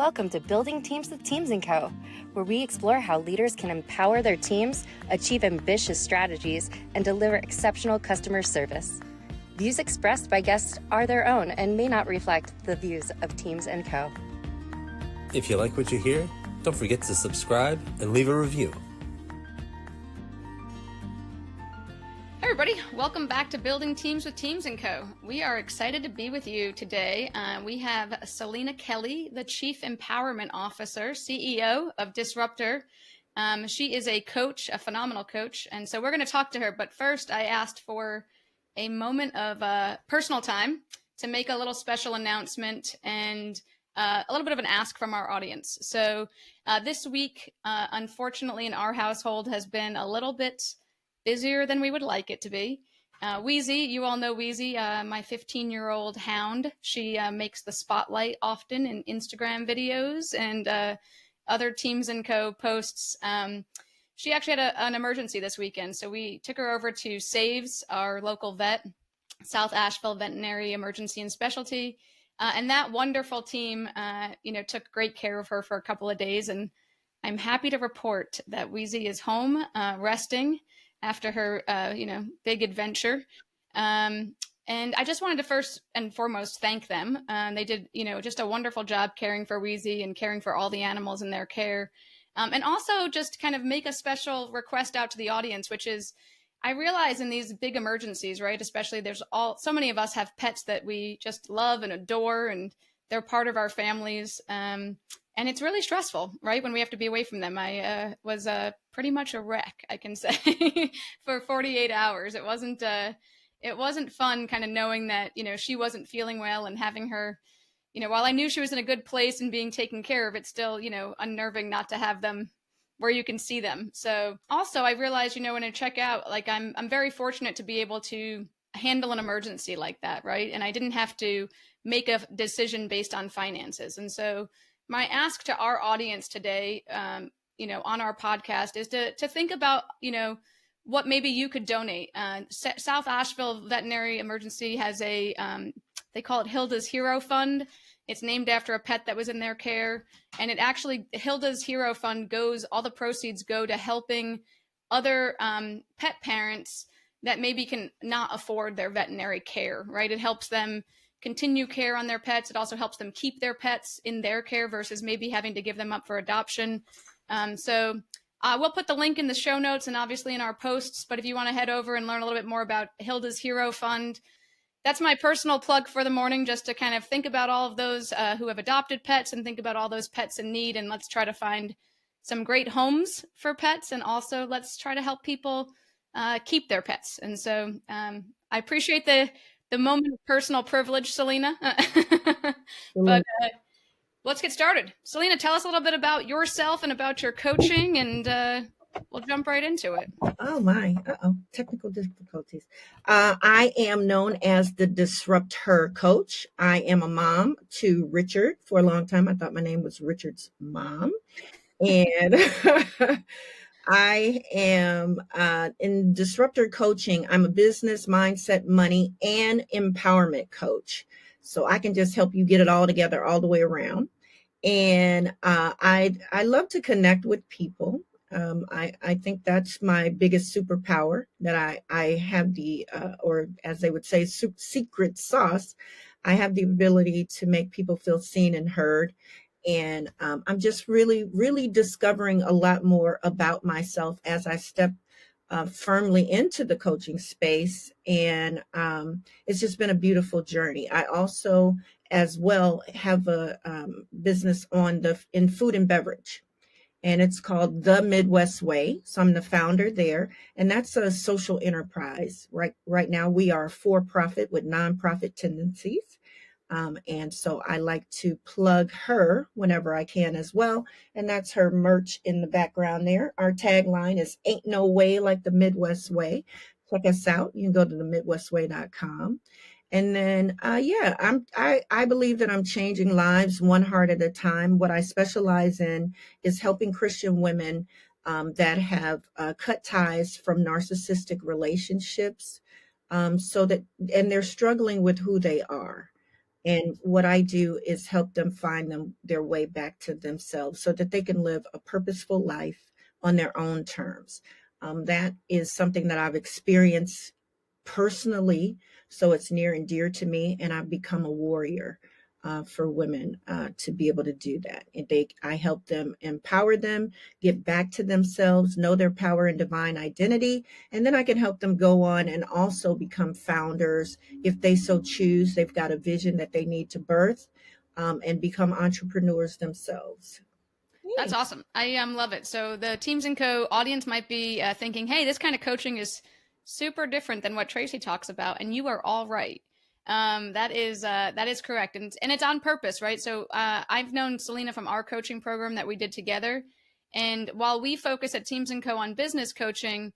Welcome to Building Teams with Teams & Co., where we explore how leaders can empower their teams, achieve ambitious strategies, and deliver exceptional customer service. Views expressed by guests are their own and may not reflect the views of Teams & Co. If you like what you hear, don't forget to subscribe and leave a review. Hey everybody, welcome back to Building Teams with Teams & Co. We are excited to be with you today. We have Selina Kelley, the Chief Empowerment Officer, CEO of DisruptHer. She is a coach, a phenomenal coach, and so we're going to talk to her. But first, I asked for a moment of personal time to make a little special announcement and a little bit of an ask from our audience. So this week, unfortunately, in our household has been a little bit busier than we would like it to be. Wheezy, you all know Wheezy, my 15-year-old hound. She makes the spotlight often in Instagram videos and other Teams & Co. posts. She actually had an emergency this weekend, so we took her over to Saves, our local vet, South Asheville Veterinary Emergency and Specialty. And that wonderful team, took great care of her for a couple of days. And I'm happy to report that Wheezy is home, resting after her, big adventure. And I just wanted to first and foremost thank them. They did, just a wonderful job caring for Wheezy and caring for all the animals in their care. And also just kind of make a special request out to the audience, which is, I realize in these big emergencies, right, especially so many of us have pets that we just love and adore, and they're part of our families. And it's really stressful, right, when we have to be away from them. I was pretty much a wreck, I can say, for 48 hours. It wasn't fun kind of knowing that, she wasn't feeling well and having her, while I knew she was in a good place and being taken care of, it's still, unnerving not to have them where you can see them. So also I realized, when I check out, like I'm very fortunate to be able to handle an emergency like that, right? And I didn't have to make a decision based on finances. And so my ask to our audience today, on our podcast is to think about, what maybe you could donate. South Asheville Veterinary Emergency has they call it Hilda's Hero Fund. It's named after a pet that was in their care. And it actually, Hilda's Hero Fund all the proceeds go to helping other pet parents that maybe can not afford their veterinary care, right? It helps them continue care on their pets. It also helps them keep their pets in their care versus maybe having to give them up for adoption. So we'll put the link in the show notes and obviously in our posts, but if you want to head over and learn a little bit more about Hilda's Hero Fund, that's my personal plug for the morning, just to kind of think about all of those who have adopted pets and think about all those pets in need. And let's try to find some great homes for pets. And also let's try to help people keep their pets. And so I appreciate the moment of personal privilege, Selina. But let's get started. Selina, tell us a little bit about yourself and about your coaching, and we'll jump right into it. Oh my, technical difficulties. I am known as the DisruptHer coach. I am a mom to Richard. For a long time, I thought my name was Richard's mom. And I am in DisruptHer coaching. I'm a business, mindset, money, and empowerment coach. So I can just help you get it all together all the way around. And I love to connect with people. I think that's my biggest superpower, that I have or as they would say, secret sauce. I have the ability to make people feel seen and heard. And I'm just really, really discovering a lot more about myself as I step firmly into the coaching space. And it's just been a beautiful journey. I also, as well, have a business in food and beverage. And it's called The Midwest Way. So I'm the founder there. And that's a social enterprise. Right now, we are for-profit with nonprofit tendencies. And so I like to plug her whenever I can as well. And that's her merch in the background there. Our tagline is "Ain't no way like the Midwest Way." Check us out. You can go to themidwestway.com. And then, I believe that I'm changing lives one heart at a time. What I specialize in is helping Christian women that have cut ties from narcissistic relationships, and they're struggling with who they are. And what I do is help them find their way back to themselves so that they can live a purposeful life on their own terms. That is something that I've experienced personally, so it's near and dear to me, and I've become a warrior for women to be able to do that. And I help them, empower them, get back to themselves, know their power and divine identity, and then I can help them go on and also become founders if they so choose. They've got a vision that they need to birth, and become entrepreneurs themselves. That's awesome. I love it. So the Teams and Co. audience might be thinking, hey, this kind of coaching is super different than what Tracy talks about, and you are all right. That is correct, and it's on purpose, right? So I've known Selina from our coaching program that we did together, and while we focus at Teams and Co. on business coaching,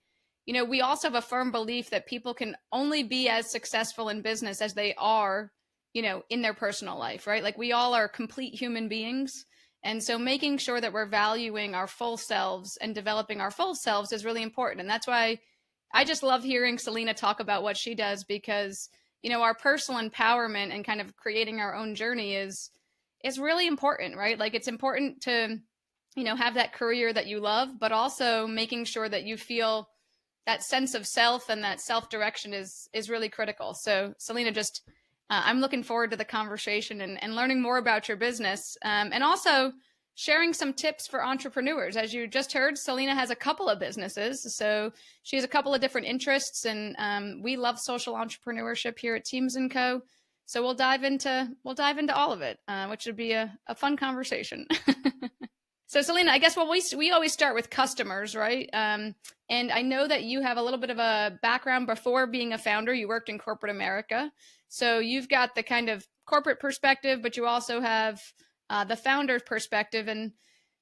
we also have a firm belief that people can only be as successful in business as they are, in their personal life, right? Like we all are complete human beings. And so making sure that we're valuing our full selves and developing our full selves is really important. And that's why I just love hearing Selina talk about what she does, because, our personal empowerment and kind of creating our own journey is really important, right? Like it's important to, have that career that you love, but also making sure that you feel that sense of self and that self-direction is really critical. So Selina, just I'm looking forward to the conversation and learning more about your business, and also sharing some tips for entrepreneurs. As you just heard, Selina has a couple of businesses, so she has a couple of different interests, and we love social entrepreneurship here at Teams & Co. So we'll dive into all of it, which would be a fun conversation. So Selina, I guess we always start with customers, right? And I know that you have a little bit of a background before being a founder. You worked in corporate America. So you've got the kind of corporate perspective, but you also have the founder's perspective. And,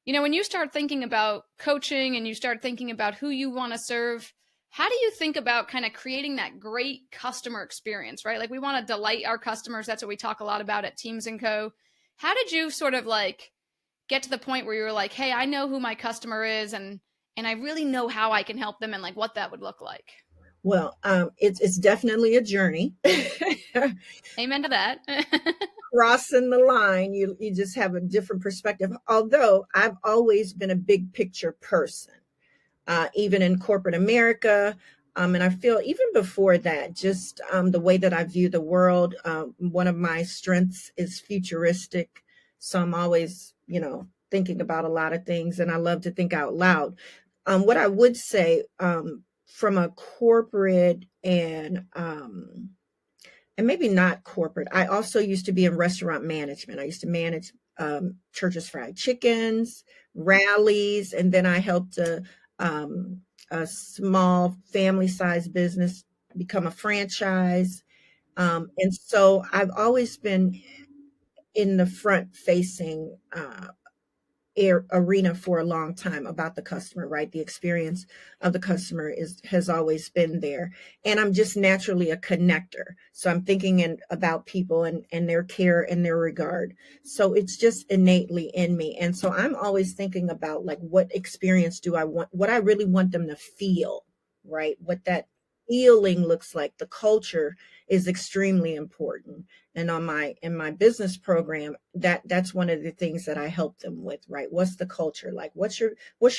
when you start thinking about coaching and you start thinking about who you want to serve, how do you think about kind of creating that great customer experience, right? Like we want to delight our customers. That's what we talk a lot about at Teams & Co. How did you sort of like get to the point where you were like, hey, I know who my customer is and I really know how I can help them and like what that would look like? Well, it's definitely a journey. Amen to that. Crossing the line, you just have a different perspective. Although I've always been a big picture person, even in corporate America. And I feel even before that, just the way that I view the world, one of my strengths is futuristic. So I'm always, thinking about a lot of things, and I love to think out loud. What I would say, from a corporate and maybe not corporate, I also used to be in restaurant management. I used to manage Church's Fried Chickens, rallies, and then I helped a small family-sized business become a franchise. And so I've always been in the front-facing arena for a long time about the customer, right? The experience of the customer has always been there. And I'm just naturally a connector. So I'm thinking about people and their care and their regard. So it's just innately in me. And so I'm always thinking about like, what experience do I want, what I really want them to feel, right? What that feeling looks like. The culture is extremely important. And in my business program, that's one of the things that I help them with, right? What's the culture like? What's your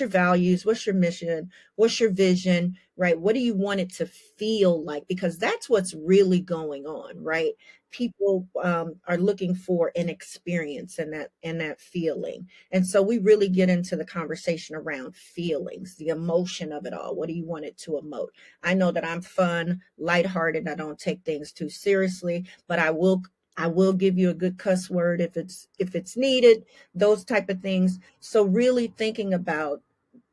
values? What's your mission? What's your vision, right? What do you want it to feel like? Because that's what's really going on, right? People are looking for an experience and that feeling. And so we really get into the conversation around feelings, the emotion of it all. What do you want it to emote? I know that I'm fun, lighthearted. I don't take things too seriously, but I will give you a good cuss word if it's needed, those type of things. So really thinking about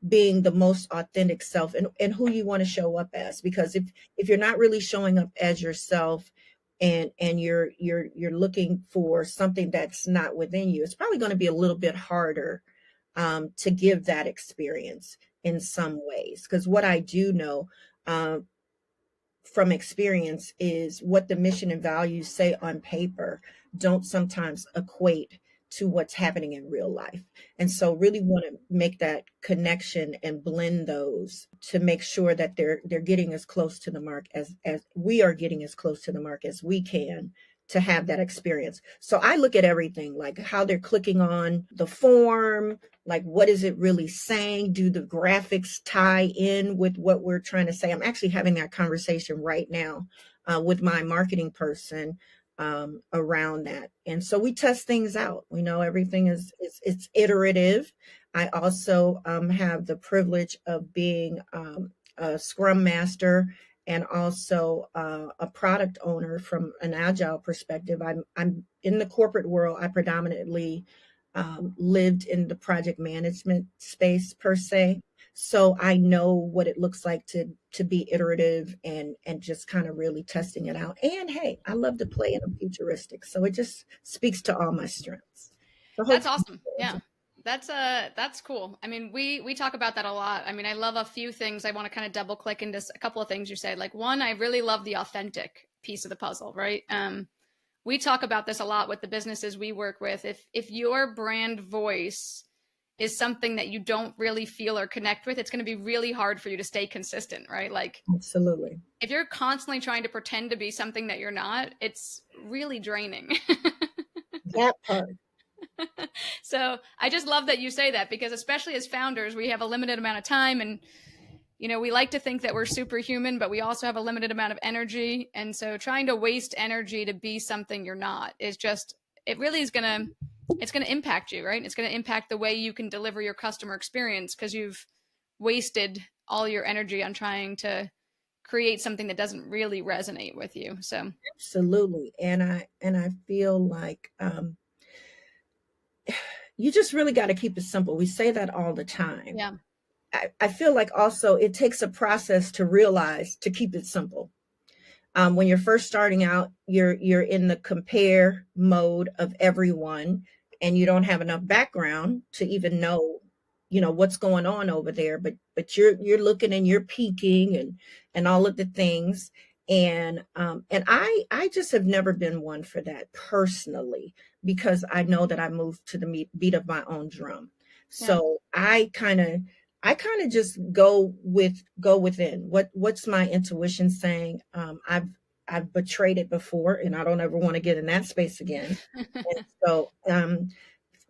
being the most authentic self and who you want to show up as, because if you're not really showing up as yourself and you're looking for something that's not within you, it's probably going to be a little bit harder to give that experience in some ways. Because what I do know from experience is what the mission and values say on paper don't sometimes equate to what's happening in real life. And so really want to make that connection and blend those to make sure that they're getting as close to the mark as we are getting as close to the mark as we can to have that experience. So I look at everything, like how they're clicking on the form, like what is it really saying? Do the graphics tie in with what we're trying to say? I'm actually having that conversation right now with my marketing person around that. And so we test things out. We know everything is it's iterative. I also have the privilege of being a Scrum Master and also a product owner from an agile perspective. I'm in the corporate world. I predominantly lived in the project management space per se. So I know what it looks like to be iterative and just kind of really testing it out. And hey, I love to play in a futuristic. So it just speaks to all my strengths. So That's awesome. Yeah. That's cool. I mean, we talk about that a lot. I mean, I love a few things. I want to kind of double click into a couple of things you said. Like one, I really love the authentic piece of the puzzle, right? We talk about this a lot with the businesses we work with. If your brand voice is something that you don't really feel or connect with, it's going to be really hard for you to stay consistent, right? Like, absolutely. If you're constantly trying to pretend to be something that you're not, it's really draining. That part. So I just love that you say that, because especially as founders, we have a limited amount of time, and we like to think that we're superhuman, but we also have a limited amount of energy. And so trying to waste energy to be something you're not is just, it really is it's going to impact you, right? It's going to impact the way you can deliver your customer experience, because you've wasted all your energy on trying to create something that doesn't really resonate with you. So absolutely. And I feel like you just really got to keep it simple. We say that all the time. Yeah. I feel like also it takes a process to realize to keep it simple. When you're first starting out, you're in the compare mode of everyone, and you don't have enough background to even know, what's going on over there. But you're looking and you're peeking and all of the things. And I just have never been one for that personally, because I know that I move to the beat of my own drum. So I kind of just go within what's my intuition saying. I've betrayed it before, and I don't ever want to get in that space again. And so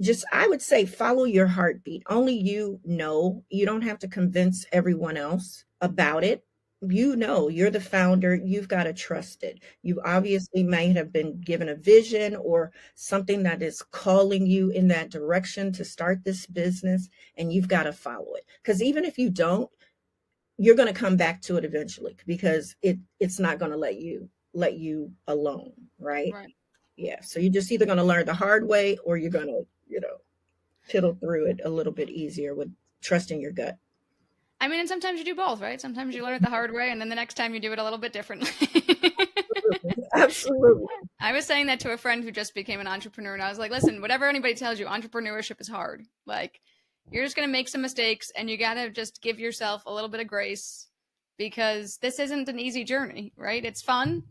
just, I would say, follow your heartbeat. Only you know. You don't have to convince everyone else about it. You're the founder. You've got to trust it. You obviously may have been given a vision or something that is calling you in that direction to start this business, and you've got to follow it. Because even if you don't, you're going to come back to it eventually, because it's not going to let you alone, right? Yeah. So you're just either going to learn the hard way, or you're going to, piddle through it a little bit easier with trusting your gut. I mean, and sometimes you do both, right? Sometimes you learn it the hard way, and then the next time you do it a little bit differently. Absolutely. I was saying that to a friend who just became an entrepreneur, and I was like, listen, whatever anybody tells you, entrepreneurship is hard. Like, you're just going to make some mistakes, and you got to just give yourself a little bit of grace, because this isn't an easy journey, right? It's fun.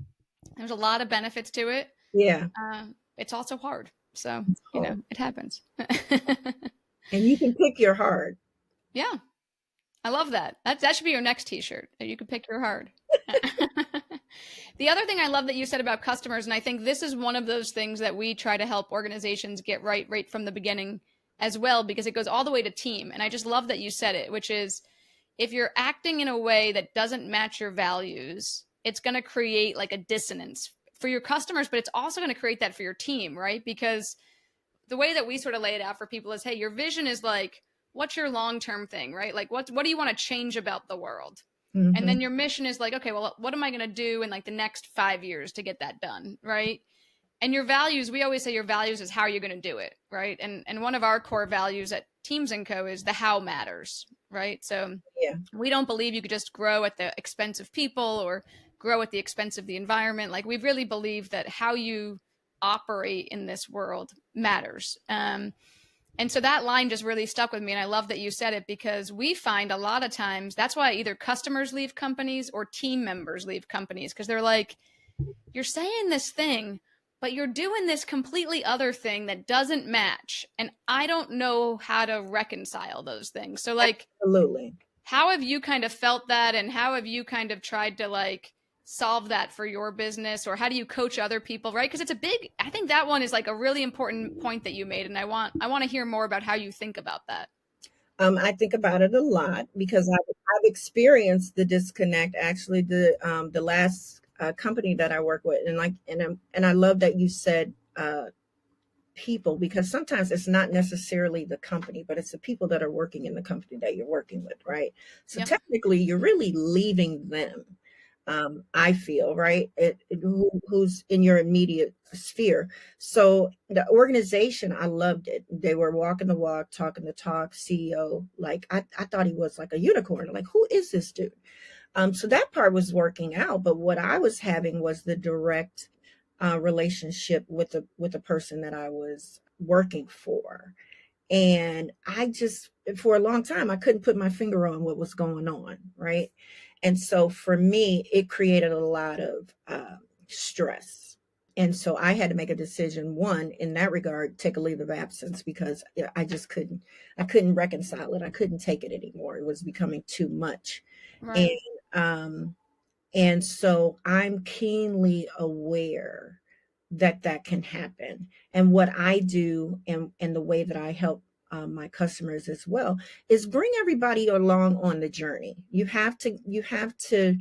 There's a lot of benefits to it. Yeah. It's also hard. So, it happens. And you can pick your hard. Yeah. I love that. That should be your next t-shirt. You can pick your hard. The other thing I love that you said about customers, and I think this is one of those things that we try to help organizations get right from the beginning as well, because it goes all the way to team. And I just love that you said it, which is, if you're acting in a way that doesn't match your values, it's going to create like a dissonance for your customers, but it's also going to create that for your team, right? Because the way that we sort of lay it out for people is, hey, your vision is like, what's your long-term thing, right? Like, what do you want to change about the world? Mm-hmm. And then your mission is like, okay, well, what am I going to do in like the next 5 years to get that done, right? And your values, we always say your values is how you're going to do it, right? And one of our core values at Teams & Co. is the how matters, right? So we don't believe you could just grow at the expense of people or grow at the expense of the environment. Like, we really believe that how you operate in this world matters. And so that line just really stuck with me. And I love that you said it, because we find a lot of times that's why either customers leave companies or team members leave companies, because they're like, you're saying this thing, but you're doing this completely other thing that doesn't match. And I don't know how to reconcile those things. So like, absolutely. How have you kind of felt that? And how have you kind of tried to like solve that for your business, or how do you coach other people, right? Because I think that one is like a really important point that you made, and I want to hear more about how you think about that. I think about it a lot because I've experienced the disconnect. Actually, the last company that I work with, and I love that you said people, because sometimes it's not necessarily the company, but it's the people that are working in the company that you're working with, right? So Yep. technically, you're really leaving them. I feel, right? Who's in your immediate sphere. So the organization, I loved it. They were walking the walk, talking the talk. CEO, like I thought he was like a unicorn. Like, who is this dude? So that part was working out. But what I was having was the direct relationship with the person that I was working for. And I just, for a long time, I couldn't put my finger on what was going on, right? And so for me, it created a lot of stress. And so I had to make a decision, one, in that regard, take a leave of absence, because I couldn't reconcile it. I couldn't take it anymore. It was becoming too much. Right. And, um, and so I'm keenly aware that that can happen. And what I do, and the way that I help my customers as well, is bring everybody along on the journey. You have to you have to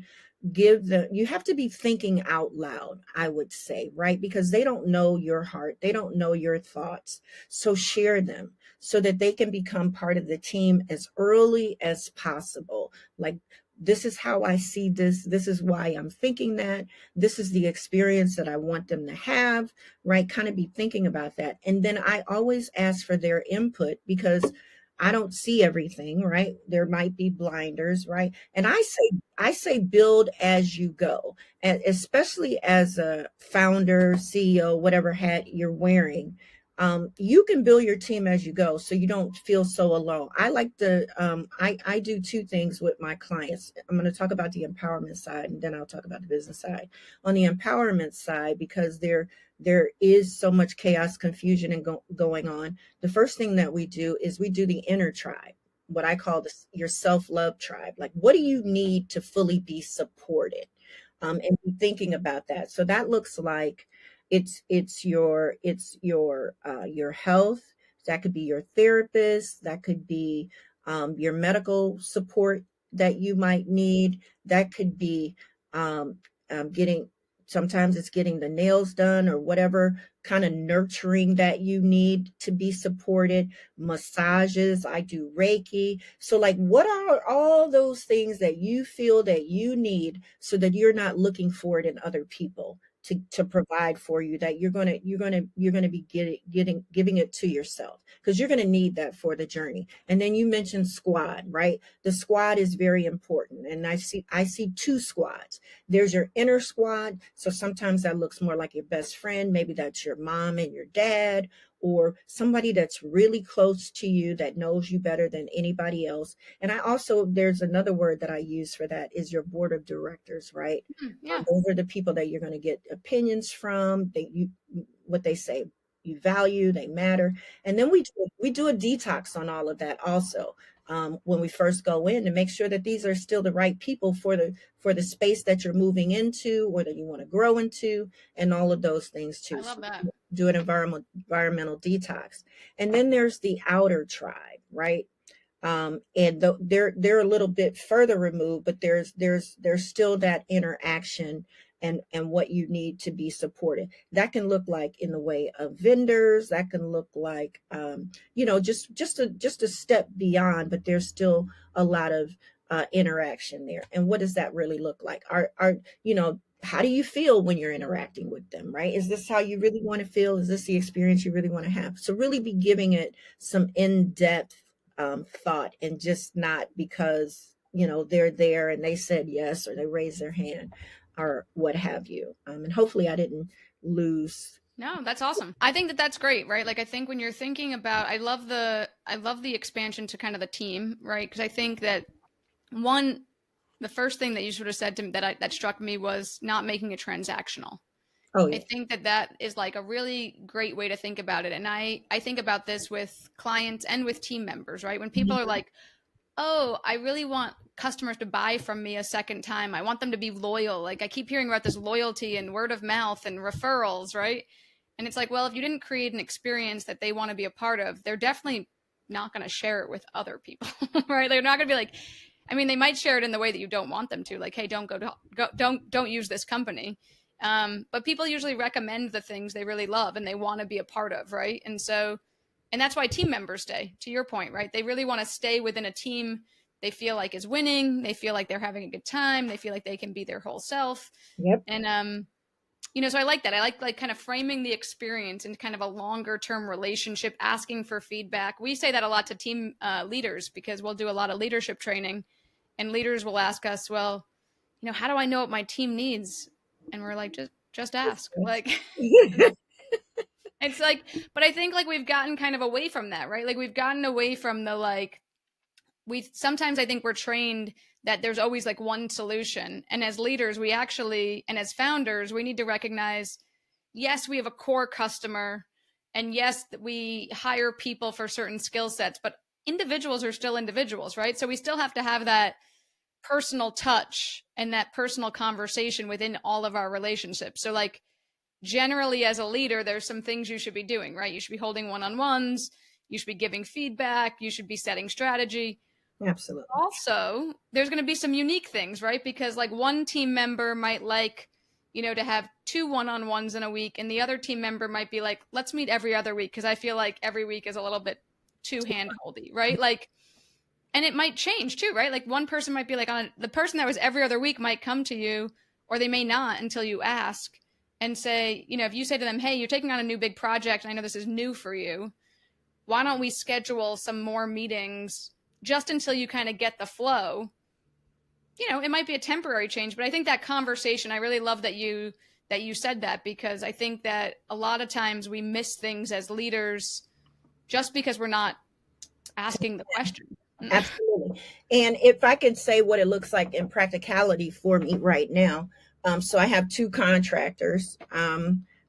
be thinking out loud, I would say, right? Because they don't know your heart, they don't know your thoughts. So share them so that they can become part of the team as early as possible. Like, this is how I see this. This is why I'm thinking that. This is the experience that I want them to have, right? Kind of be thinking about that. And then I always ask for their input, because I don't see everything, right? There might be blinders, right? And I say build as you go. And especially as a founder, CEO, whatever hat you're wearing, you can build your team as you go, so you don't feel so alone. I like I do two things with my clients. I'm going to talk about the empowerment side, and then I'll talk about the business side. On the empowerment side, because there is so much chaos, confusion, and going on. The first thing that we do is we do the inner tribe, what I call your self-love tribe. Like, what do you need to fully be supported? And be thinking about that. So that looks like your health. That could be your therapist. That could be your medical support that you might need. That could be getting. Sometimes it's getting the nails done, or whatever kind of nurturing that you need to be supported. Massages. I do Reiki. So, like, what are all those things that you feel that you need, so that you're not looking for it in other people to provide for you, that you're gonna be giving it to yourself, because you're gonna need that for the journey. And then you mentioned squad, right? The squad is very important, and I see two squads. There's your inner squad. So sometimes that looks more like your best friend. Maybe that's your mom and your dad, or somebody that's really close to you, that knows you better than anybody else. And there's another word that I use for that, is your board of directors, right? Yeah. Those are the people that you're going to get opinions from. What they say you value, they matter. And then we do a detox on all of that also, when we first go in, to make sure that these are still the right people for the space that you're moving into, or that you want to grow into, and all of those things too. I love that. So do an environmental detox. And then there's the outer tribe, right? They're a little bit further removed, but there's still that interaction, and what you need to be supported. That can look like in the way of vendors. That can look like just a step beyond, but there's still a lot of interaction there. And what does that really look like? How do you feel when you're interacting with them, right? Is this how you really want to feel? Is this the experience you really want to have? So really be giving it some in-depth thought, and just not because they're there and they said yes, or they raised their hand, or what have you. And hopefully I didn't lose. No, that's awesome. I think that that's great, right? Like, I think when you're thinking about, I love the expansion to kind of the team, right? Because I think that the first thing that you sort of said to me that struck me was not making it transactional. Oh yeah. I think that is like a really great way to think about it. And I think about this with clients and with team members, right? When people are like, oh, I really want customers to buy from me a second time. I want them to be loyal. Like I keep hearing about this loyalty and word of mouth and referrals, right? And it's like, well, if you didn't create an experience that they want to be a part of, they're definitely not going to share it with other people, right? They're not going to be like, I mean, they might share it in the way that you don't want them to, like, hey, don't use this company. But people usually recommend the things they really love and they want to be a part of, right? And that's why team members stay, to your point, right? They really want to stay within a team they feel like is winning. They feel like they're having a good time. They feel like they can be their whole self. Yep. And, so I like that. I like kind of framing the experience in kind of a longer term relationship, asking for feedback. We say that a lot to team leaders because we'll do a lot of leadership training and leaders will ask us, well, how do I know what my team needs? And we're like, just ask. Like, it's like, but I think like we've gotten kind of away from that, right? Like we've gotten away from the like, sometimes I think we're trained that there's always like one solution. And as leaders, and as founders, we need to recognize, yes, we have a core customer and yes, we hire people for certain skill sets, but individuals are still individuals, right? So we still have to have that personal touch and that personal conversation within all of our relationships. So like generally as a leader, there's some things you should be doing, right? You should be holding one-on-ones. You should be giving feedback. You should be setting strategy. Absolutely. Also, there's going to be some unique things, right? Because like one team member might like, to have 2 one-on-ones in a week. And the other team member might be like, let's meet every other week. Cause I feel like every week is a little bit too hand-holdy, right? Like, and it might change too, right? Like one person might be like the person that was every other week might come to you, or they may not until you ask and say, if you say to them, hey, you're taking on a new big project. And I know this is new for you. Why don't we schedule some more meetings just until you kind of get the flow? It might be a temporary change, but I think that conversation, I really love that you said that, because I think that a lot of times we miss things as leaders just because we're not asking the question. Absolutely. And if I could say what it looks like in practicality for me right now. So I have 2 contractors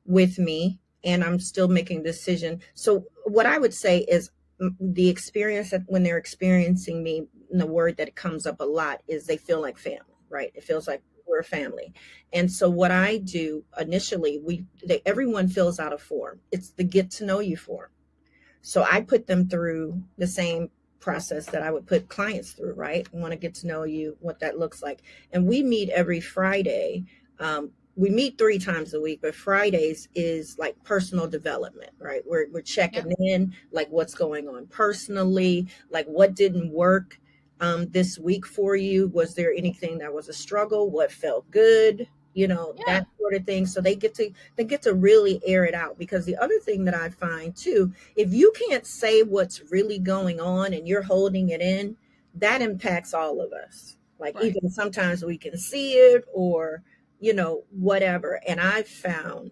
with me, and I'm still making a decision. So what I would say is the experience that when they're experiencing me, the word that comes up a lot is they feel like family, right? It feels like we're a family. And so what I do initially, everyone fills out a form. It's the get to know you form. So I put them through the same process that I would put clients through, right? I want to get to know you, what that looks like. And we meet every Friday. We meet 3 times a week, but Fridays is like personal development, right? We're checking in, like what's going on personally, like what didn't work this week for you. Was there anything that was a struggle? What felt good? That sort of thing. So they get to really air it out, because the other thing that I find too, if you can't say what's really going on and you're holding it in, that impacts all of us. Like right. Even sometimes we can see it or, whatever. And I've found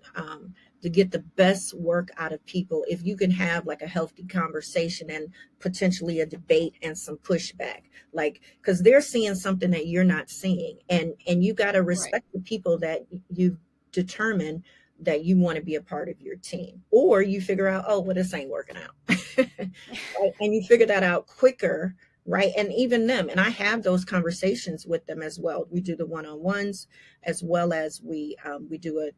to get the best work out of people, if you can have like a healthy conversation and potentially a debate and some pushback, like, because they're seeing something that you're not seeing, and you got to respect right. The people that you determine that you want to be a part of your team, or you figure out, oh, well, this ain't working out. Right? And you figure that out quicker. Right. And even them. And I have those conversations with them as well. We do the one-on-ones, as well as we do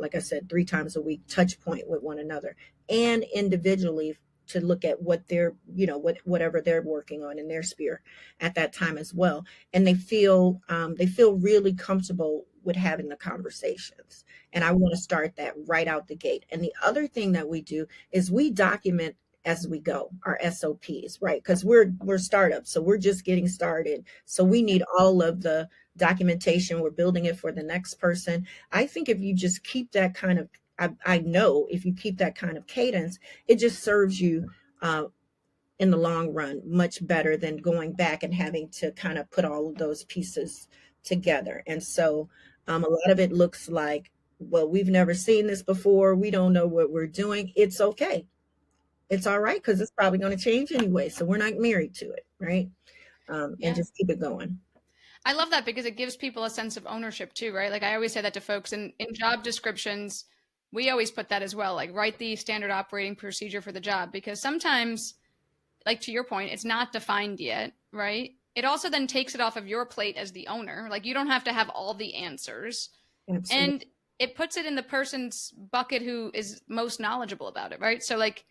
like I said, 3 times a week touch point with one another, and individually to look at what they're, whatever they're working on in their sphere at that time as well. And they feel really comfortable with having the conversations. And I want to start that right out the gate. And the other thing that we do is we document as we go, our SOPs, right? Because we're startups, so we're just getting started. So we need all of the documentation. We're building it for the next person. I think if you just keep that kind of, I know if you keep that kind of cadence, it just serves you in the long run much better than going back and having to kind of put all of those pieces together. And so a lot of it looks like, well, we've never seen this before. We don't know what we're doing. It's okay. It's all right, because it's probably going to change anyway. So we're not married to it, right? And just keep it going. I love that, because it gives people a sense of ownership too, right? Like I always say that to folks in job descriptions. We always put that as well, like write the standard operating procedure for the job, because sometimes like to your point, it's not defined yet, right? It also then takes it off of your plate as the owner. Like you don't have to have all the answers. Absolutely. And it puts it in the person's bucket who is most knowledgeable about it, right? So like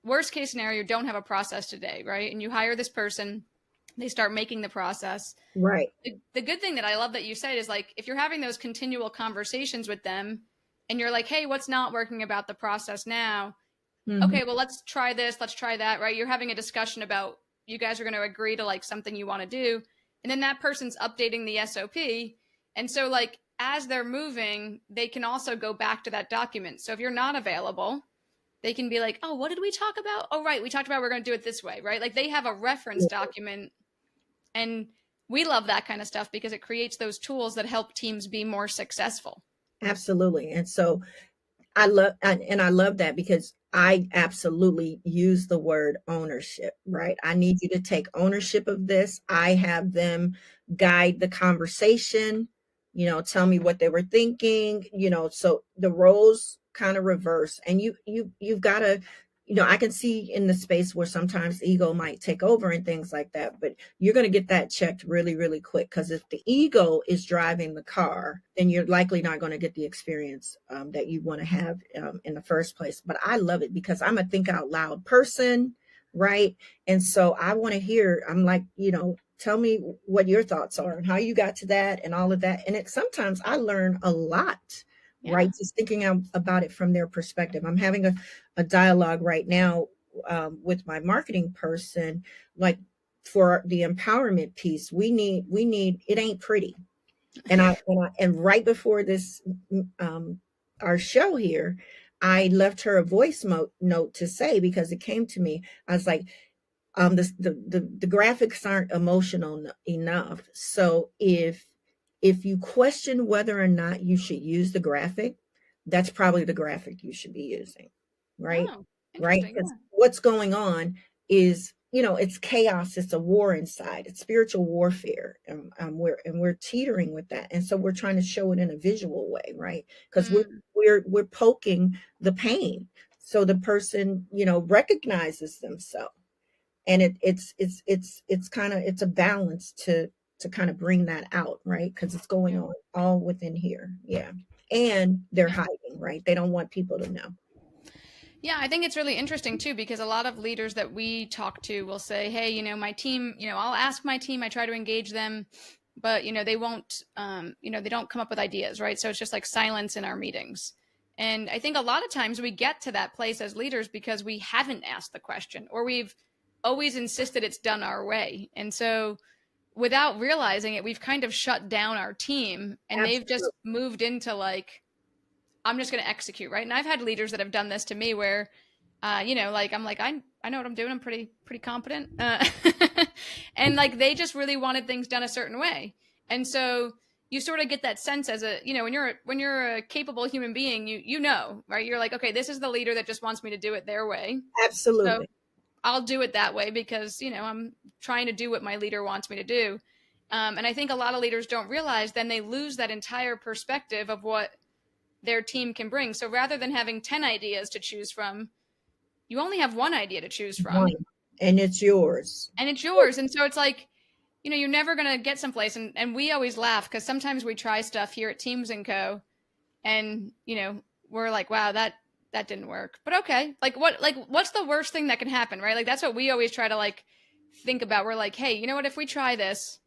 worst case scenario, you don't have a process today, right? And you hire this person, they start making the process. Right. The good thing that I love that you said is like, if you're having those continual conversations with them and you're like, hey, what's not working about the process now? Okay, well, let's try this, let's try that, right? You're having a discussion about, you guys are going to agree to like something you want to do. And then that person's updating the SOP. And so like, as they're moving, they can also go back to that document. So if you're not available, they can be like, oh, what did we talk about? Oh, right. We talked about we're going to do it this way, right? Like they have a reference document. And we love that kind of stuff because it creates those tools that help teams be more successful. Absolutely. And so I love that because I absolutely use the word ownership, right? I need you to take ownership of this. I have them guide the conversation, tell me what they were thinking, so the roles kind of reverse. And you've got to, I can see in the space where sometimes ego might take over and things like that, but you're going to get that checked really, really quick. Because if the ego is driving the car, then you're likely not going to get the experience that you want to have in the first place. But I love it because I'm a think out loud person, right? And so I want to hear, I'm like, tell me what your thoughts are and how you got to that and all of that. And sometimes I learn a lot. Yeah. Right. Just thinking about it from their perspective. I'm having a dialogue right now with my marketing person, like for the empowerment piece, we need, it ain't pretty. And right before this, our show here, I left her a voice note to say, because it came to me, I was like, the graphics aren't emotional enough. So if you question whether or not you should use the graphic, that's probably the graphic you should be using, right? Oh, right? Because what's going on is, it's chaos. It's a war inside. It's spiritual warfare, and we're teetering with that. And so we're trying to show it in a visual way, right? Because we're poking the pain, so the person, recognizes themselves. And it's kind of, it's a balance to kind of bring that out, right? Because it's going on all within here. Yeah. And they're hiding, right? They don't want people to know. Yeah, I think it's really interesting too, because a lot of leaders that we talk to will say, hey, my team, I'll ask my team, I try to engage them, but, they won't, they don't come up with ideas, right? So it's just like silence in our meetings. And I think a lot of times we get to that place as leaders because we haven't asked the question, or we've always insisted it's done our way. And so without realizing it, we've kind of shut down our team, and Absolutely. They've just moved into like, I'm just going to execute, right? And I've had leaders that have done this to me where, like, I'm like, I know what I'm doing. I'm pretty competent. And like, they just really wanted things done a certain way. And so you sort of get that sense as a, when you're a capable human being, right? You're like, okay, this is the leader that just wants me to do it their way. Absolutely. So I'll do it that way because, I'm trying to do what my leader wants me to do. And I think a lot of leaders don't realize then they lose that entire perspective of what their team can bring. So rather than having 10 ideas to choose from, you only have one idea to choose from. And it's yours. And so it's like, you're never going to get someplace. And we always laugh because sometimes we try stuff here at Teams & Co. And, we're like, wow, that didn't work. But okay, what's the worst thing that can happen, right? Like, that's what we always try to like think about. We're like, hey, you know what? If we try this,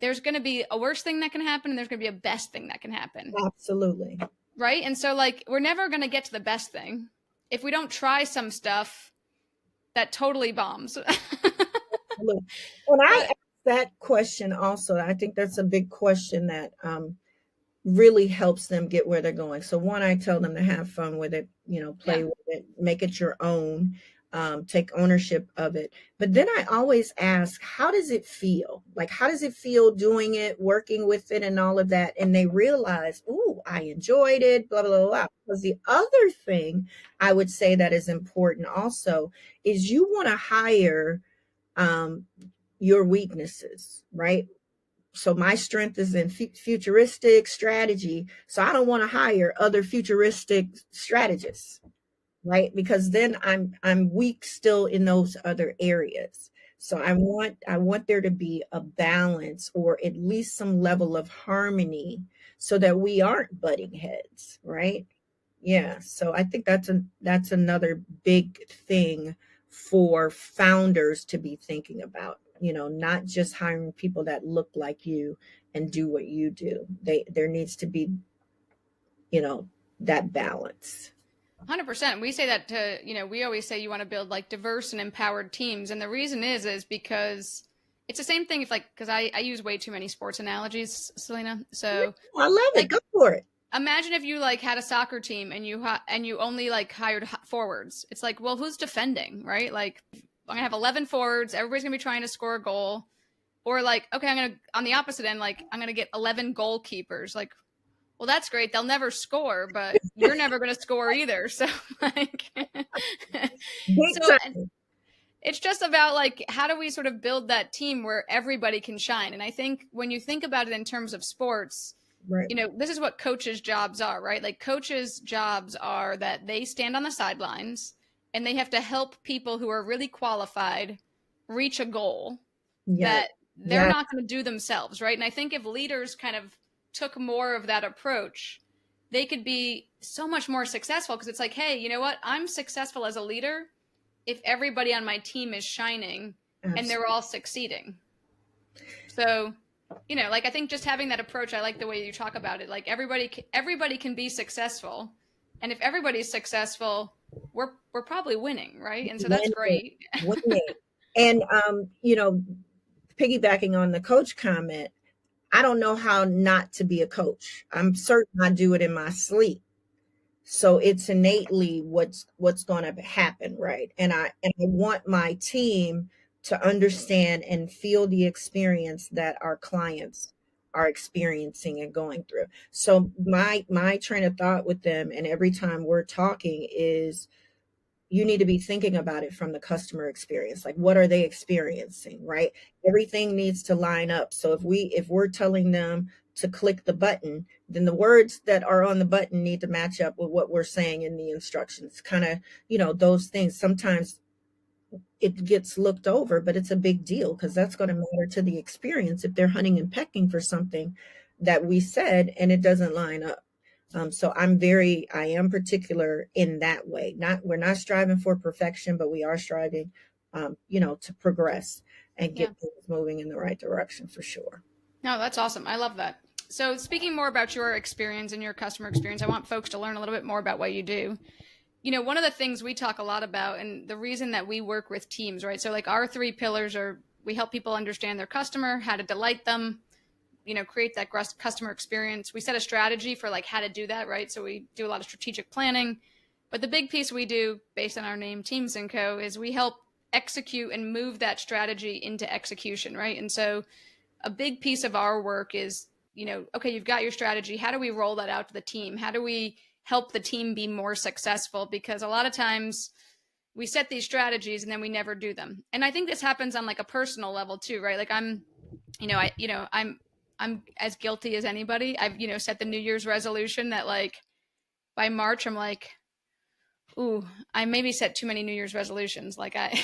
there's going to be a worst thing that can happen, and there's going to be a best thing that can happen. Absolutely. Right? And so like, we're never going to get to the best thing if we don't try some stuff that totally bombs. When I ask that question also, I think that's a big question that really helps them get where they're going. So one, I tell them to have fun with it, play with it, make it your own, take ownership of it. But then I always ask, how does it feel? Like, how does it feel doing it, working with it and all of that? And they realize, ooh, I enjoyed it, blah, blah, blah. Because the other thing I would say that is important also is you want to hire your weaknesses, right? So my strength is in futuristic strategy. So I don't want to hire other futuristic strategists, right? Because then I'm weak still in those other areas. So I want there to be a balance, or at least some level of harmony, so that we aren't butting heads, right? Yeah. So I think that's another big thing for founders to be thinking about. Not just hiring people that look like you and do what you do. There needs to be, you know, that balance. 100%. We say that to, we always say you want to build like diverse and empowered teams. And the reason is because it's the same thing if like, because I use way too many sports analogies, Selena. So I love it. like, Go for it. imagine if you like had a soccer team and you only like hired forwards. It's like, well, who's defending, right? Like I'm gonna have 11 forwards. Everybody's gonna be trying to score a goal. Or like, okay, I'm gonna on the opposite end, like I'm gonna get 11 goalkeepers. Like, well, that's great. They'll never score, but you're never gonna score either. So like, Big so time. it's just about like how do we sort of build that team where everybody can shine. And I think when you think about it in terms of sports, Right. this is what coaches' jobs are, right? Like coaches' jobs are that they stand on the sidelines and they have to help people who are really qualified reach a goal Yeah. that they're Yeah. not going to do themselves, right? And I think if leaders kind of took more of that approach, they could be so much more successful, because it's like, hey, you know what? I'm successful as a leader if everybody on my team is shining and they're all succeeding. So, like I think just having that approach, I like the way you talk about it. Like everybody can be successful, and if everybody's successful, we're probably winning, right? And so that's great. Winning. And piggybacking on the coach comment, I don't know how not to be a coach. I'm certain I do it in my sleep. So it's innately what's going to happen, right? And I want my team to understand and feel the experience that our clients are experiencing and going through. So my train of thought with them, and every time we're talking, is you need to be thinking about it from the customer experience. Like, what are they experiencing, right? Everything needs to line up. So if we're telling them to click the button, then the words that are on the button need to match up with what we're saying in the instructions. Kind of, those things. Sometimes it gets looked over, but it's a big deal, because that's going to matter to the experience if they're hunting and pecking for something that we said and it doesn't line up. So I am particular in that way. We're not striving for perfection, but we are striving, to progress and get things moving in the right direction, for sure. No, that's awesome. I love that. So speaking more about your experience and your customer experience, I want folks to learn a little bit more about what you do. One of the things we talk a lot about, and the reason that we work with teams, right? So like our 3 pillars are, we help people understand their customer, how to delight them, create that customer experience. We set a strategy for like how to do that, right? So we do a lot of strategic planning. But the big piece we do, based on our name, Teams & Co., is we help execute and move that strategy into execution, right? And so a big piece of our work is, okay, you've got your strategy. How do we roll that out to the team? How do we help the team be more successful? Because a lot of times we set these strategies and then we never do them. And I think this happens on like a personal level too, right? Like I'm as guilty as anybody. I've, set the New Year's resolution that like by March, I'm like, ooh, I maybe set too many New Year's resolutions. Like I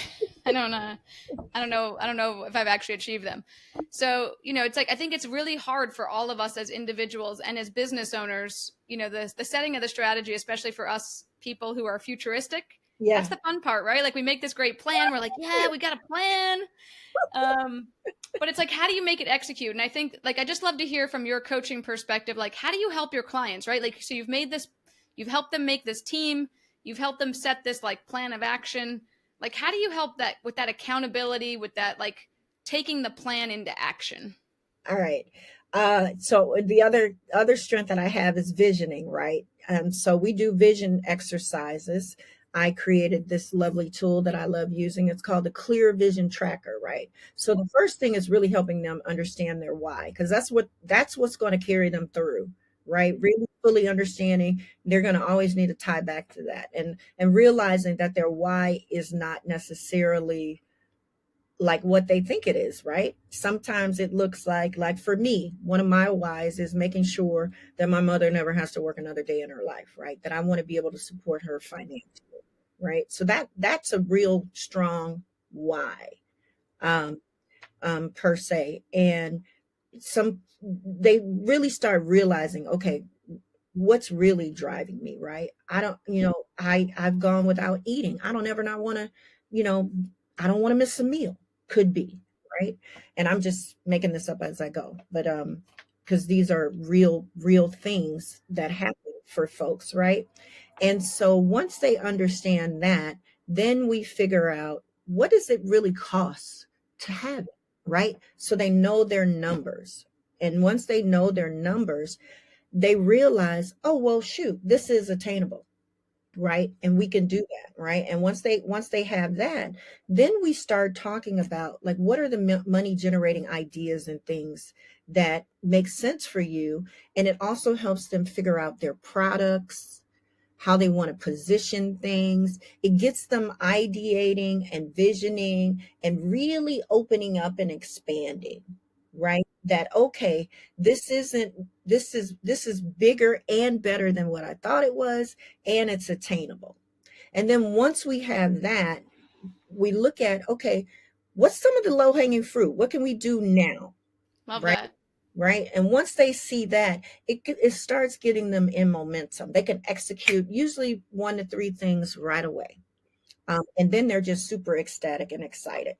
don't know if I've actually achieved them. So, it's like, I think it's really hard for all of us as individuals and as business owners, the setting of the strategy, especially for us people who are futuristic. Yeah. That's the fun part, right? Like we make this great plan. We're like, yeah, we got a plan. But it's like, how do you make it execute? And I think like, I just love to hear from your coaching perspective, like, how do you help your clients, right? Like, so you've helped them make this team, you've helped them set this like plan of action. Like, how do you help that with that accountability, with that, like taking the plan into action? All right. So the other strength that I have is visioning, right? So we do vision exercises. I created this lovely tool that I love using. It's called the Clear Vision Tracker, right? So the first thing is really helping them understand their why, because that's what's going to carry them through, right? Really fully understanding, they're going to always need to tie back to that, and realizing that their why is not necessarily like what they think it is, right? Sometimes it looks like for me, one of my whys is making sure that my mother never has to work another day in her life, right? That I want to be able to support her financially. right? So that's a real strong why, um, per se. And they really start realizing, okay, what's really driving me, right? I don't, I've gone without eating. I don't ever not want to, you know, I don't want to miss a meal. Could be, right? And I'm just making this up as I go, but because these are real things that happen for folks, right? And so once they understand that, then we figure out, what does it really cost to have it, right? So they know their numbers. And once they know their numbers, they realize, oh, well, shoot, this is attainable, right? And we can do that, right? And once they have that, then we start talking about, like, what are the money generating ideas and things that make sense for you. And it also helps them figure out their products, how they want to position things. It gets them ideating and visioning and really opening up and expanding, right? That, okay, this is bigger and better than what I thought it was, and it's attainable. And then once we have that, we look at, okay, what's some of the low hanging fruit? What can we do now? Love Right? that. Right. And once they see that, it starts getting them in momentum. They can execute usually 1 to 3 things right away. And then they're just super ecstatic and excited.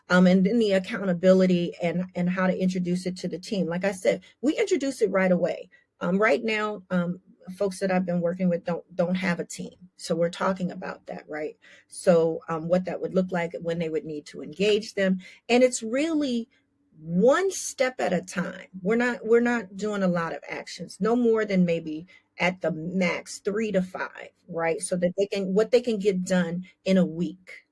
And then the accountability and how to introduce it to the team. Like I said, we introduce it right away. Right now, folks that I've been working with don't have a team. So we're talking about that, right? So what that would look like, when they would need to engage them. And it's really one step at a time. We're not doing a lot of actions, no more than maybe at the max 3 to 5, right? So that they can get done in a week,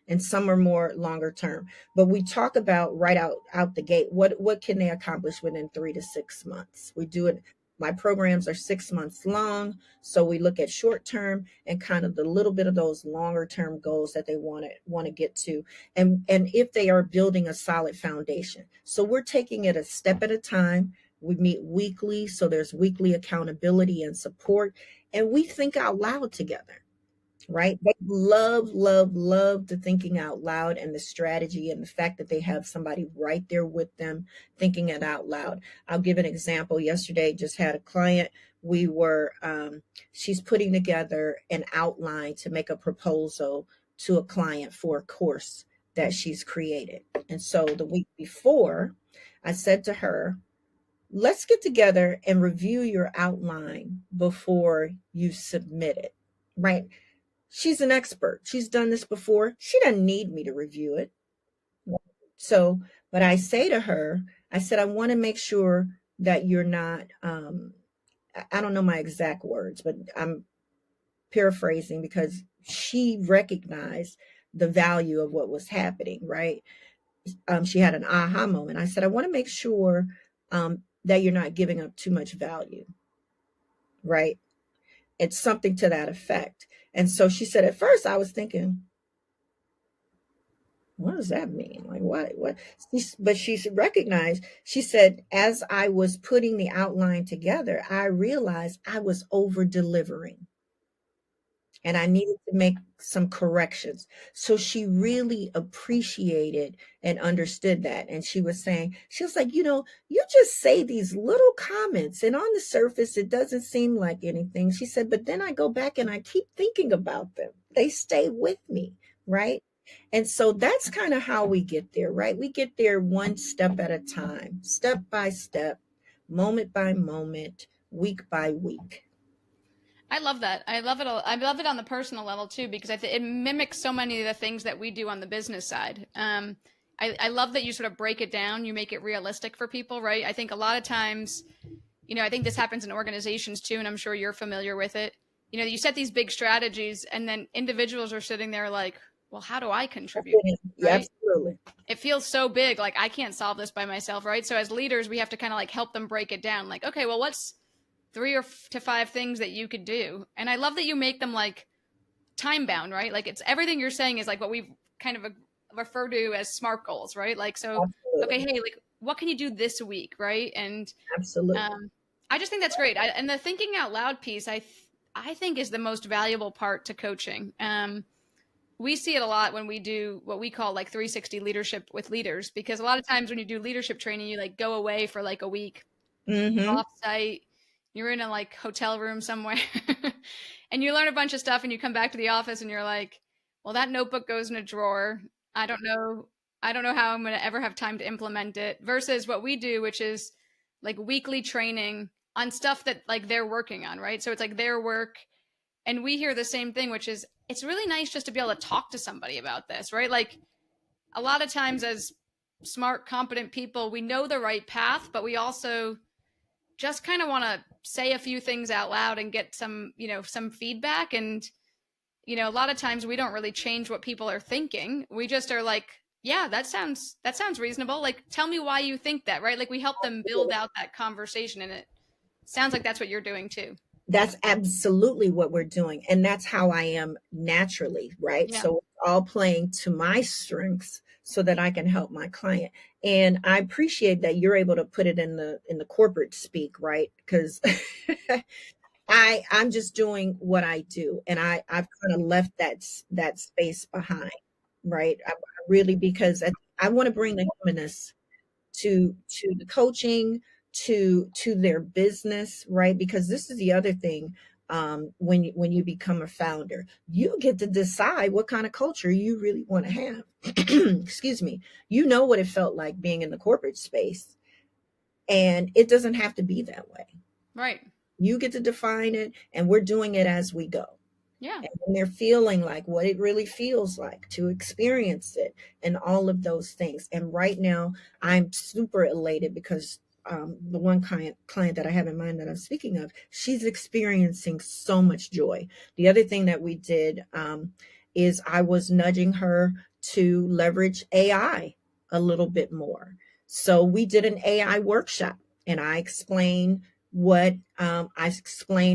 and some are more longer term. But we talk about right out the gate, what can they accomplish within 3 to 6 months. We do it. My programs are 6 months long, so we look at short term and kind of the little bit of those longer term goals that they want to get to, and if they are building a solid foundation. So we're taking it a step at a time. We meet weekly, so there's weekly accountability and support, and we think out loud together, right? They love the thinking out loud and the strategy and the fact that they have somebody right there with them thinking it out loud. I'll give an example. Yesterday, just had a client. She's putting together an outline to make a proposal to a client for a course that she's created. And so the week before, I said to her, let's get together and review your outline before you submit it, right? She's an expert. She's done this before. She doesn't need me to review it. So, but I say to her, I said, I want to make sure that you're not, I don't know my exact words, but I'm paraphrasing because she recognized the value of what was happening, right? She had an aha moment. I said, I want to make sure that you're not giving up too much value, right? It's something to that effect. And so she said, at first I was thinking, what does that mean? Like, what? But she recognized, she said, as I was putting the outline together, I realized I was over delivering and I needed to make some corrections. So she really appreciated and understood that. And she was like, you just say these little comments and on the surface, it doesn't seem like anything. She said, but then I go back and I keep thinking about them. They stay with me, right? And so that's kind of how we get there, right? We get there one step at a time, step by step, moment by moment, week by week. I love that. I love it. I love it on the personal level too, because it mimics so many of the things that we do on the business side. I love that you sort of break it down. You make it realistic for people, right? I think a lot of times, I think this happens in organizations too, and I'm sure you're familiar with it. You set these big strategies and then individuals are sitting there like, well, how do I contribute? Yeah, right? Absolutely. It feels so big. Like I can't solve this by myself. Right. So as leaders, we have to kind of like help them break it down. Like, okay, well, what's 3 to 5 things that you could do? And I love that you make them like time bound, right? Like it's everything you're saying is like what we kind of refer to as SMART goals, right? Like, so, Absolutely. okay, hey, like what can you do this week? Right. And Absolutely. I just think that's great. And the thinking out loud piece, I think is the most valuable part to coaching. we see it a lot when we do what we call like 360 leadership with leaders, because a lot of times when you do leadership training, you like go away for like a week, Mm-hmm. off site, you're in a like hotel room somewhere and you learn a bunch of stuff and you come back to the office and you're like, well, that notebook goes in a drawer. I don't know. I don't know how I'm going to ever have time to implement it, versus what we do, which is like weekly training on stuff that like they're working on. Right. So it's like their work. And we hear the same thing, which is it's really nice just to be able to talk to somebody about this, right? Like a lot of times as smart, competent people, we know the right path, but we also just kind of want to say a few things out loud and get some, some feedback. And, a lot of times we don't really change what people are thinking. We just are like, yeah, that sounds reasonable. Like, tell me why you think that, right? Like we help them build out that conversation, and it sounds like that's what you're doing too. That's absolutely what we're doing. And that's how I am naturally, right? Yeah. So it's all playing to my strengths so that I can help my client. And I appreciate that you're able to put it in the corporate speak, right? Because I'm just doing what I do, and I've kind of left that space behind, right? I really, because I want to bring the humanness to the coaching, to their business, right? Because this is the other thing. When you become a founder, you get to decide what kind of culture you really want to have. Excuse me. You know what it felt like being in the corporate space, and it doesn't have to be that way. Right. You get to define it, and we're doing it as we go. Yeah. And when they're feeling like what it really feels like to experience it and all of those things. And right now, I'm super elated because the one client that I have in mind that I'm speaking of, she's experiencing so much joy. The other thing that we did is I was nudging her to leverage AI a little bit more. So we did an AI workshop, and I explained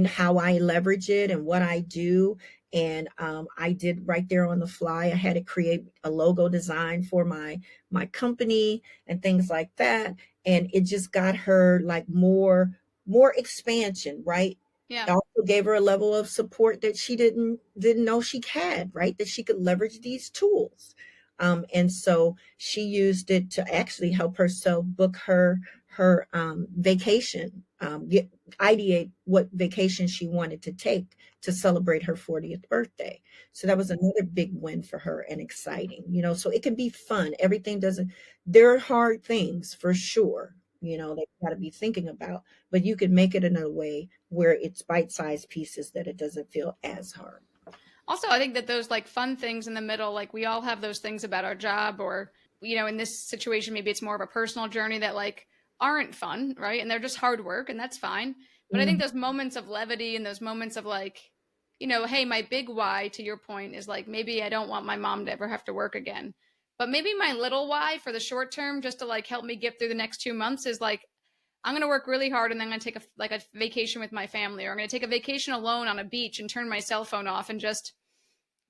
how I leverage it and what I do. And I did right there on the fly. I had to create a logo design for my company and things like that. And it just got her like more expansion, right? Yeah. It also gave her a level of support that she didn't know she had, right? That she could leverage these tools. And so she used it to actually help herself book her vacation, ideate what vacation she wanted to take to celebrate her 40th birthday. So that was another big win for her and exciting, so it can be fun. There are hard things for sure, that you got to be thinking about, but you can make it in a way where it's bite-sized pieces that it doesn't feel as hard. Also, I think that those like fun things in the middle, like we all have those things about our job, or, in this situation, maybe it's more of a personal journey that like aren't fun, right? And they're just hard work, and that's fine. But I think those moments of levity and those moments of like, hey, my big why, to your point, is like, maybe I don't want my mom to ever have to work again. But maybe my little why for the short term, just to like help me get through the next 2 months, is like, I'm going to work really hard, and then I'm going to take a vacation with my family, or I'm going to take a vacation alone on a beach and turn my cell phone off and just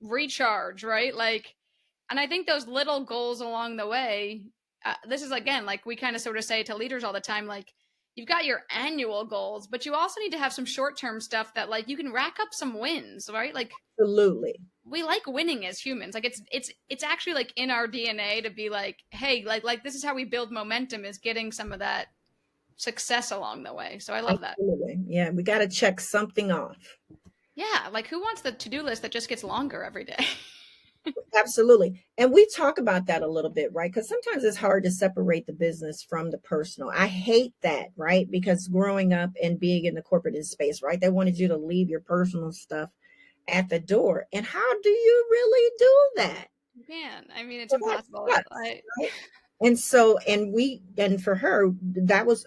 recharge, right? Like, and I think those little goals along the way, this is again, like we kind of sort of say to leaders all the time, like, you've got your annual goals, but you also need to have some short-term stuff that like you can rack up some wins, right? Like, absolutely. We like winning as humans. Like it's actually like in our DNA to be like, hey, like this is how we build momentum, is getting some of that success along the way. So I love absolutely. That. Yeah, we got to check something off. Yeah, like who wants the to-do list that just gets longer every day? Absolutely. And we talk about that a little bit, right? Because sometimes it's hard to separate the business from the personal. I hate that, right? Because growing up and being in the corporate space, right? They wanted you to leave your personal stuff at the door. And how do you really do that? Man, I mean, it's impossible. Right? And so, and for her, that was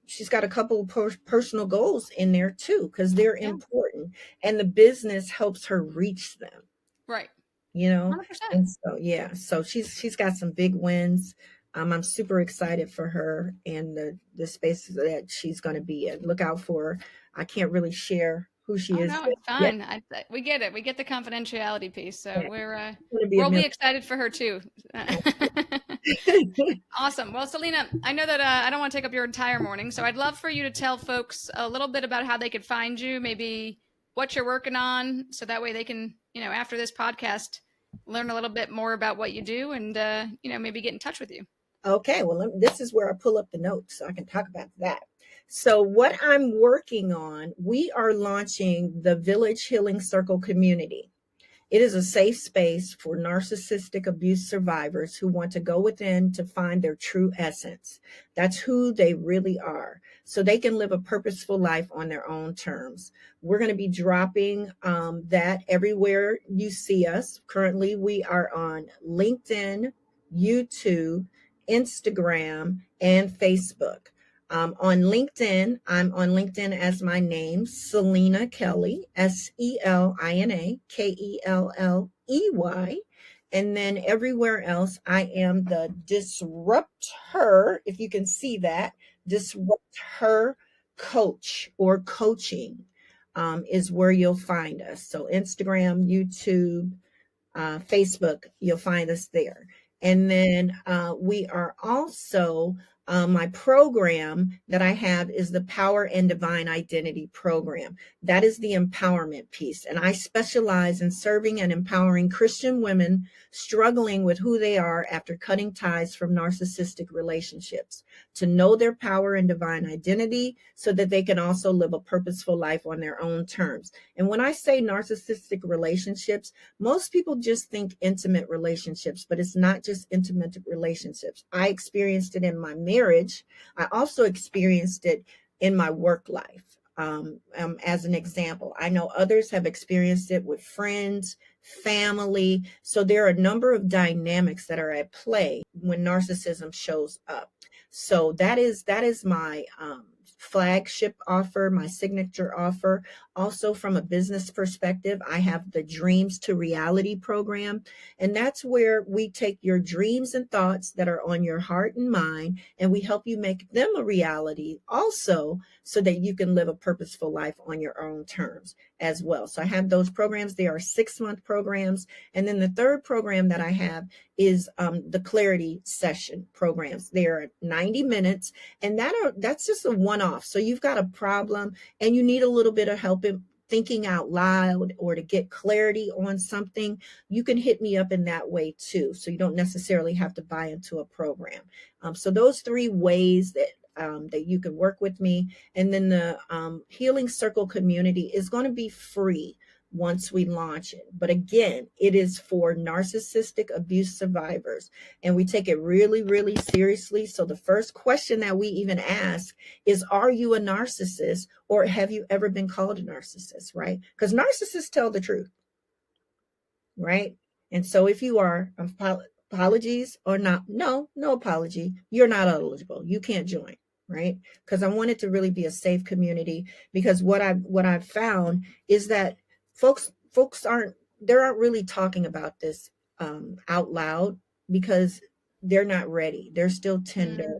she's got a couple of personal goals in there too, because they're important, and the business helps her reach them. Right. 100%. And so she's got some big wins. I'm super excited for her and the spaces that she's going to be in. Look out for her. I can't really share who she is. No, it's fine. Yeah. We get it. We get the confidentiality piece. So we'll be excited for her too. Awesome. Well, Selina, I know that I don't want to take up your entire morning, so I'd love for you to tell folks a little bit about how they could find you, maybe what you're working on, so that way they can, after this podcast, learn a little bit more about what you do and, maybe get in touch with you. Okay, well, this is where I pull up the notes so I can talk about that. So what I'm working on, we are launching the Village Healing Circle community. It is a safe space for narcissistic abuse survivors who want to go within to find their true essence. That's who they really are, so they can live a purposeful life on their own terms. We're going to be dropping that everywhere you see us. Currently, we are on LinkedIn, YouTube, Instagram, and Facebook. On LinkedIn, I'm on LinkedIn as my name, Selina Kelley, SelinaKelley. And then everywhere else, I am the DisruptHer, if you can see that, DisruptHer coach or coaching is where you'll find us. So Instagram, YouTube, Facebook, you'll find us there. And then we are also, my program that I have is the Power and Divine Identity program. That is the empowerment piece. And I specialize in serving and empowering Christian women struggling with who they are after cutting ties from narcissistic relationships to know their power and divine identity so that they can also live a purposeful life on their own terms. And when I say narcissistic relationships, most people just think intimate relationships, but it's not just intimate relationships. I experienced it in my marriage. I also experienced it in my work life. As an example, I know others have experienced it with friends, family. So there are a number of dynamics that are at play when narcissism shows up. So that is my flagship offer, my signature offer. Also, from a business perspective, I have the Dreams to Reality program. And that's where we take your dreams and thoughts that are on your heart and mind, and we help you make them a reality also so that you can live a purposeful life on your own terms as well. So I have those programs. They are 6-month programs. And then the third program that I have is the Clarity Session programs. They are 90 minutes, and that's just a one-off. So you've got a problem and you need a little bit of help in thinking out loud or to get clarity on something, you can hit me up in that way too. So you don't necessarily have to buy into a program. So those 3 ways that you can work with me. And then the Healing Circle community is going to be free once we launch it. But again, it is for narcissistic abuse survivors. And we take it really, really seriously. So the first question that we even ask is, are you a narcissist, or have you ever been called a narcissist, right? Because narcissists tell the truth, right? And so if you are, apologies or not, no apology, you're not eligible. You can't join. Right? Because I want it to really be a safe community, because what I've found is that folks aren't really talking about this out loud because they're not ready. They're still tender.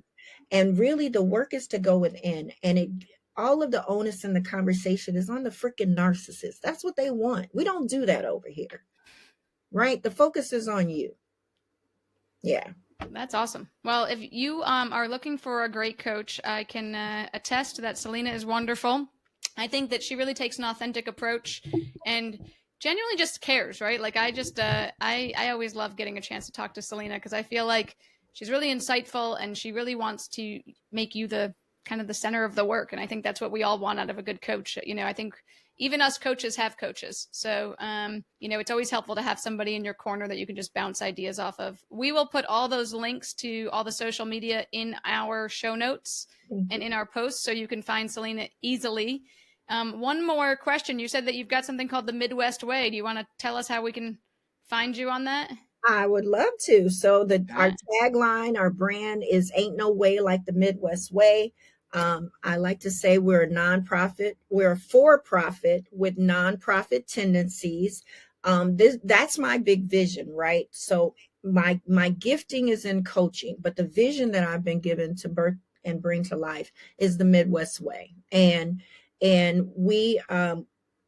And really the work is to go within, and all of the onus in the conversation is on the freaking narcissist. That's what they want. We don't do that over here. Right? The focus is on you. Yeah. That's awesome. Well, if you are looking for a great coach, I can attest that Selina is wonderful. I think that she really takes an authentic approach and genuinely just cares, right? Like I always love getting a chance to talk to Selina because I feel like she's really insightful and she really wants to make you the kind of the center of the work. And I think that's what we all want out of a good coach. I think even us coaches have coaches. So, it's always helpful to have somebody in your corner that you can just bounce ideas off of. We will put all those links to all the social media in our show notes and in our posts, so you can find Selina easily. One more question. You said that you've got something called the Midwest Way. Do you want to tell us how we can find you on that? I would love to. So our tagline, our brand is "Ain't No Way Like the Midwest Way." I like to say we're a nonprofit. We're a for-profit with nonprofit tendencies. That's my big vision, right? So my gifting is in coaching, but the vision that I've been given to birth and bring to life is the Midwest Way. And we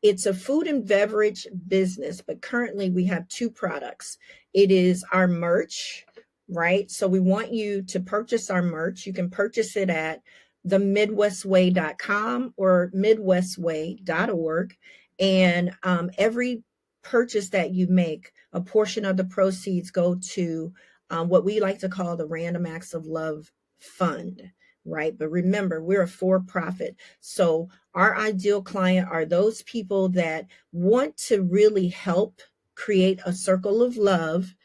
it's a food and beverage business, but currently we have 2 products. It is our merch, right? So we want you to purchase our merch. You can purchase it at themidwestway.com or midwestway.org. And every purchase that you make, a portion of the proceeds go to what we like to call the Random Acts of Love Fund, right? But remember, we're a for-profit. So our ideal client are those people that want to really help create a circle of love,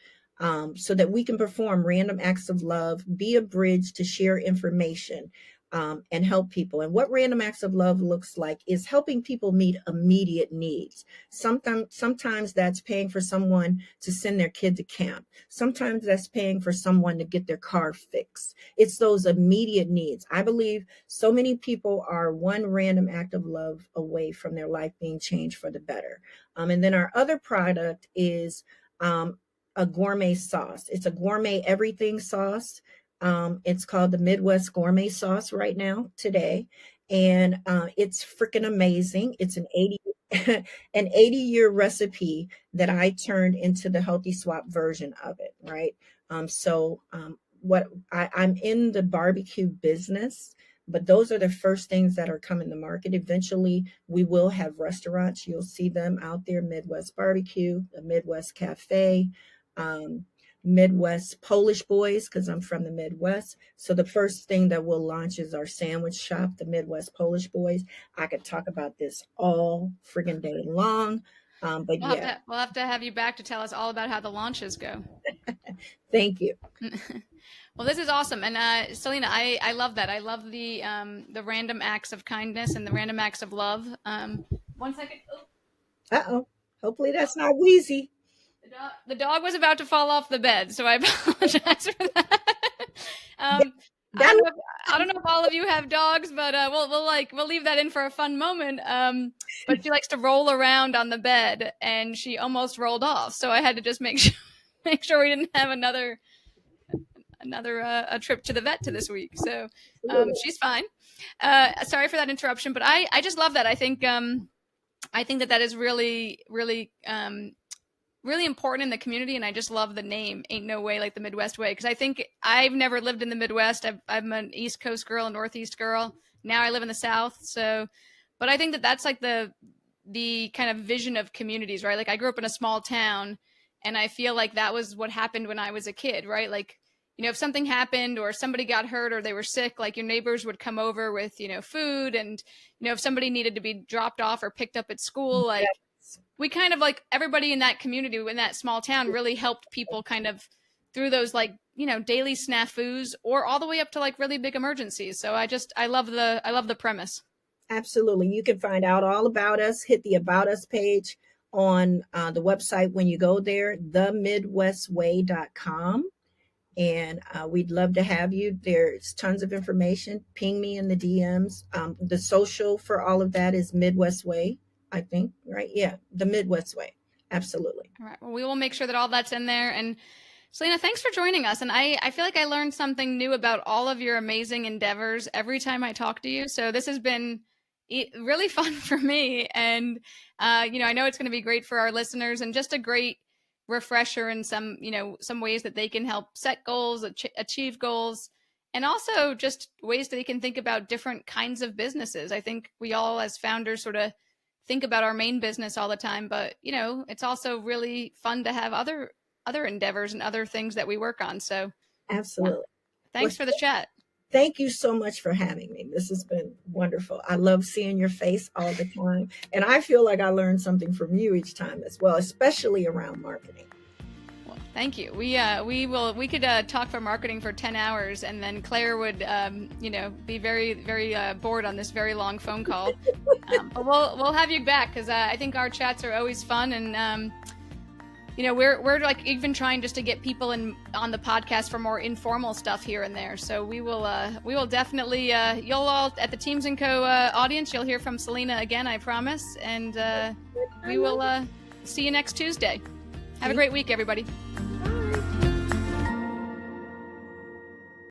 so that we can perform random acts of love, be a bridge to share information, and help people. And what random acts of love looks like is helping people meet immediate needs. Sometimes that's paying for someone to send their kid to camp. Sometimes that's paying for someone to get their car fixed. It's those immediate needs. I believe so many people are one random act of love away from their life being changed for the better. And then our other product is a gourmet sauce. It's a gourmet everything sauce. It's called the Midwest Gourmet Sauce right now, today. And it's freaking amazing. It's an 80-year recipe that I turned into the Healthy Swap version of it, right? I'm in the barbecue business, but those are the first things that are coming to market. Eventually, we will have restaurants. You'll see them out there, Midwest Barbecue, the Midwest Cafe, Midwest Polish Boys, because I'm from the Midwest. So the first thing that we'll launch is our sandwich shop, the Midwest Polish Boys. I could talk about this all friggin' day long. But we'll have to have you back to tell us all about how the launches go. Thank you. Well, this is awesome. And Selina, I love that. I love the random acts of kindness and the random acts of love. 1 second. Uh-oh. Hopefully that's not wheezy. The dog was about to fall off the bed, so I apologize for that. I don't know if all of you have dogs, but we'll leave that in for a fun moment. But she likes to roll around on the bed, and she almost rolled off. So I had to just make sure we didn't have another trip to the vet to this week. So she's fine. Sorry for that interruption, but I just love that. I think that is really, really, really important in the community. And I just love the name, Ain't No Way Like the Midwest Way. Because I think I've never lived in the Midwest. I'm an East Coast girl, a Northeast girl. Now I live in the South. But I think that that's like the kind of vision of communities, right? Like I grew up in a small town, and I feel like that was what happened when I was a kid, right? Like, if something happened or somebody got hurt or they were sick, like your neighbors would come over with, food. And, if somebody needed to be dropped off or picked up at school, like we kind of like everybody in that community, in that small town, really helped people kind of through those like, daily snafus or all the way up to like really big emergencies. So I love the premise. Absolutely. You can find out all about us. Hit the About Us page on the website when you go there, themidwestway.com. And we'd love to have you. There's tons of information. Ping me in the DMs. The social for all of that is Midwest Way, I think, right? Yeah, the Midwest Way. Absolutely. All right. Well, we will make sure that all that's in there. And Selina, thanks for joining us. And I feel like I learned something new about all of your amazing endeavors every time I talk to you. So this has been really fun for me. And, I know it's going to be great for our listeners and just a great refresher in some ways that they can help set goals, achieve goals, and also just ways that they can think about different kinds of businesses. I think we all as founders sort of think about our main business all the time, but it's also really fun to have other endeavors and other things that we work on. So absolutely. Thanks for the chat. Thank you so much for having me. This has been wonderful. I love seeing your face all the time. And I feel like I learned something from you each time as well, especially around marketing. Well, thank you. We could talk for marketing for 10 hours, and then Claire would, be very, very bored on this very long phone call. But we'll have you back, because I think our chats are always fun. And, we're like even trying just to get people on the podcast for more informal stuff here and there. So we will definitely, you'll all at the Teams & Co. Audience, you'll hear from Selina again, I promise. And we will see you next Tuesday. Have a great week, everybody.